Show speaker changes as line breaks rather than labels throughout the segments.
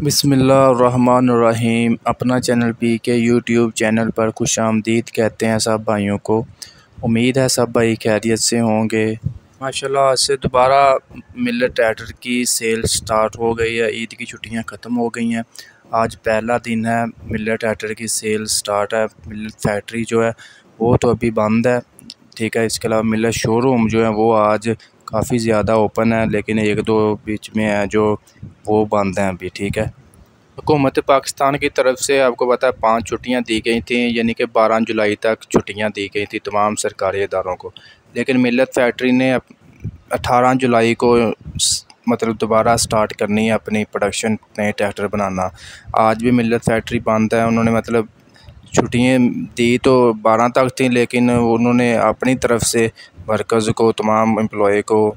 बिस्मिल्लाहिर्रहमानिर्रहीम। अपना channel P के यूट्यूब चैनल पर खुशामदीद कहते हैं सब भाइयों को। उम्मीद है सब भाई खैरियत से होंगे। माशाल्लाह आज से दोबारा मिलेट ट्रैक्टर की सेल स्टार्ट हो गई है। ईद की छुट्टियां ख़त्म हो गई हैं। आज पहला दिन है मिलेट ट्रैक्टर की सेल स्टार्ट है। मिलेट फैक्ट्री जो है वो तो अभी बंद है, ठीक है। इसके अलावा मिलेट शोरूम जो है वो आज काफ़ी ज़्यादा ओपन है, लेकिन एक दो बीच में है जो वो बंद हैं अभी, ठीक है। हुकूमत पाकिस्तान की तरफ से आपको पता है 5 छुट्टियां दी गई थी, यानी कि 12 जुलाई तक छुट्टियां दी गई थी तमाम सरकारी इदारों को। लेकिन मिलेट फैक्ट्री ने 18 जुलाई को मतलब दोबारा स्टार्ट करनी है अपनी प्रोडक्शन, नए ट्रैक्टर बनाना। आज भी मिलेट फैक्ट्री बंद है। उन्होंने मतलब छुट्टियाँ दी तो 12 तक थी, लेकिन उन्होंने अपनी तरफ से वर्कर्स को, तमाम एम्प्लॉय को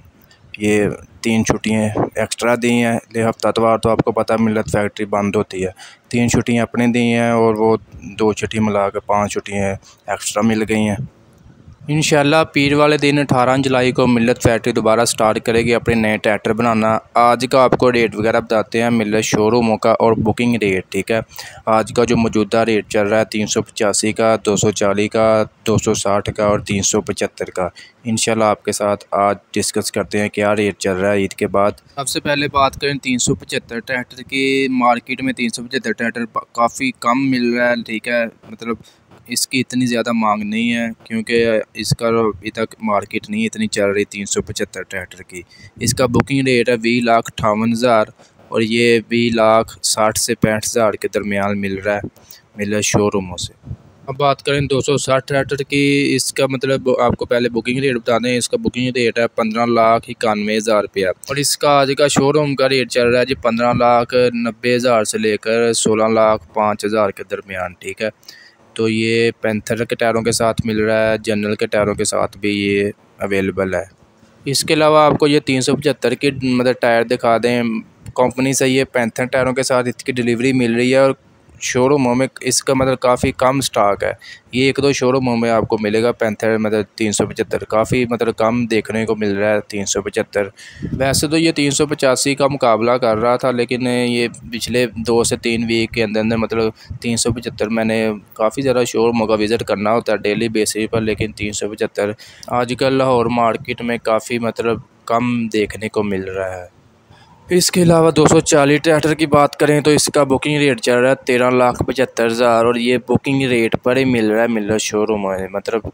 ये 3 छुट्टियाँ एक्स्ट्रा दी हैं। ले हफ्तावार तो आपको पता है मिलेट फैक्ट्री बंद होती है। 3 छुट्टियाँ अपने दी हैं और वो 2 छुट्टी मिला कर 5 छुट्टियाँ एक्स्ट्रा मिल गई हैं। इंशाल्लाह पीर वाले दिन 18 जुलाई को मिलेट फैक्ट्री दोबारा स्टार्ट करेगी अपने नए ट्रैक्टर बनाना। आज का आपको रेट वगैरह बताते हैं मिलेट शोरूमों का और बुकिंग रेट, ठीक है। आज का जो मौजूदा रेट चल रहा है 385 का, 240 का, 260 का और 375 का। इंशाल्लाह आपके साथ आज डिस्कस करते हैं क्या रेट चल रहा है ईद के बाद। सबसे पहले बात करें 375 ट्रैक्टर की। मार्केट में 375 ट्रैक्टर काफ़ी कम मिल रहा है, ठीक है। मतलब इसकी इतनी ज़्यादा मांग नहीं है क्योंकि इसका अभी तक मार्केट नहीं इतनी चल रही 375 ट्रैक्टर की। इसका बुकिंग रेट है 20,58,000 और ये 20,60,000 से 65,000 के दरमियान मिल रहा है मिलेट शोरूमों से। अब बात करें 260 ट्रैक्टर की। इसका मतलब आपको पहले बुकिंग रेट बता दें। इसका बुकिंग रेट है 15,91,000 रुपया और इसका आज का शोरूम का रेट चल रहा है जी 15,90,000 से लेकर 16,05,000 के दरमियान, ठीक है। तो ये पैंथर के टायरों के साथ मिल रहा है, जनरल के टायरों के साथ भी ये अवेलेबल है। इसके अलावा आपको ये 375 की मतलब टायर दिखा दें। कंपनी से ये पैंथर टायरों के साथ इसकी डिलीवरी मिल रही है और शोरूमों में इसका मतलब काफ़ी कम स्टॉक है। ये 1-2 शोरूमों में आपको मिलेगा पैंथर मतलब 375, काफ़ी मतलब कम देखने को मिल रहा है 375। वैसे तो ये 385 का मुकाबला कर रहा था, लेकिन ये पिछले 2 से 3 वीक के अंदर अंदर मतलब 375 मैंने काफ़ी ज़्यादा शोरूमों का विज़िट करना होता है डेली बेसिस पर, लेकिन 375 आजकल लाहौर मार्केट में काफ़ी मतलब कम देखने को मिल रहा है। इसके अलावा 240 ट्रैक्टर की बात करें तो इसका बुकिंग रेट चल रहा है 13,75,000 और ये बुकिंग रेट पर ही मिल रहा है मिलेट शोरूम में। मतलब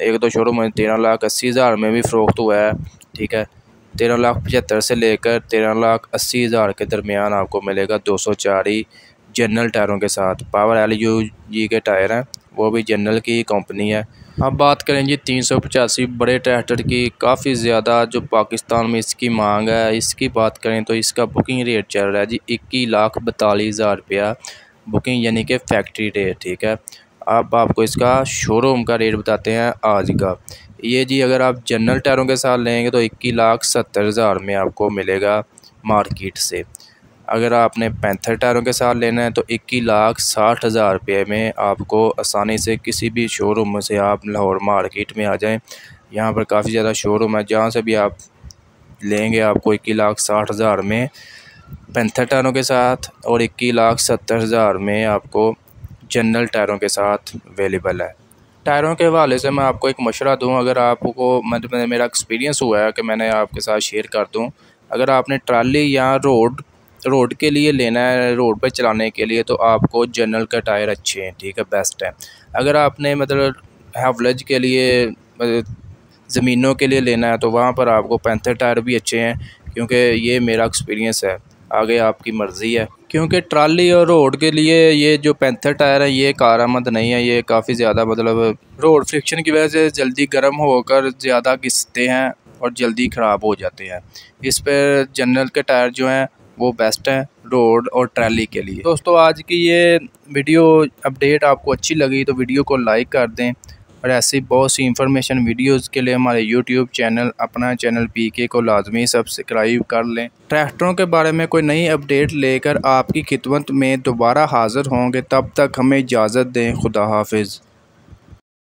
1-2 शोरूम में 13,80,000 में भी फ़रोख्त हुआ है, ठीक है। 13,75,000 से लेकर 13,80,000 के दरमियान आपको मिलेगा 240 जनरल टायरों के साथ। पावर LUG के टायर हैं, वो भी जनरल की कंपनी है। अब बात करें जी 385 बड़े ट्रैक्टर की। काफ़ी ज़्यादा जो पाकिस्तान में इसकी मांग है, इसकी बात करें तो इसका बुकिंग रेट चल रहा है जी 21,42,000 रुपया बुकिंग, यानी कि फैक्ट्री रेट, ठीक है। अब आपको इसका शोरूम का रेट बताते हैं आज का। ये जी अगर आप जनरल टायरों के साथ लेंगे तो 21,70,000 में आपको मिलेगा मार्केट से। अगर आपने पैंथर टायरों के साथ लेना है तो 21,60,000 रुपये में आपको आसानी से किसी भी शोरूम में से आप लाहौर मार्केट में आ जाएं। यहाँ पर काफ़ी ज़्यादा शोरूम है, जहाँ से भी आप लेंगे आपको 21,60,000 में पैंथर टायरों के साथ और 21,70,000 में आपको जनरल टायरों के साथ अवेलेबल है। टायरों के हवाले से मैं आपको एक मशवरा दूँ, अगर आपको मतलब मेरा एक्सपीरियंस हुआ है कि मैंने आपके साथ शेयर कर दूँ। अगर आपने ट्राली या रोड के लिए लेना है, रोड पे चलाने के लिए, तो आपको जनरल का टायर अच्छे हैं, ठीक है, बेस्ट है। अगर आपने मतलब हैवलज के लिए ज़मीनों के लिए लेना है तो वहाँ पर आपको पैंथर टायर भी अच्छे हैं, क्योंकि ये मेरा एक्सपीरियंस है। आगे आपकी मर्ज़ी है, क्योंकि ट्राली और रोड के लिए ये जो पैंथर टायर है ये कारआमद नहीं है। ये काफ़ी ज़्यादा मतलब रोड फ्रिक्शन की वजह से जल्दी गर्म होकर ज़्यादा घिसते हैं और जल्दी ख़राब हो जाते हैं। इस पर जनरल के टायर जो हैं वो बेस्ट हैं रोड और ट्रैली के लिए। दोस्तों आज की ये वीडियो अपडेट आपको अच्छी लगी तो वीडियो को लाइक कर दें और ऐसी बहुत सी इंफॉर्मेशन वीडियोस के लिए हमारे यूट्यूब चैनल अपना चैनल PK को लाजमी सब्सक्राइब कर लें। ट्रैक्टरों के बारे में कोई नई अपडेट लेकर आपकी खिदमत में दोबारा हाज़िर होंगे। तब तक हमें इजाज़त दें। खुदा हाफिज़।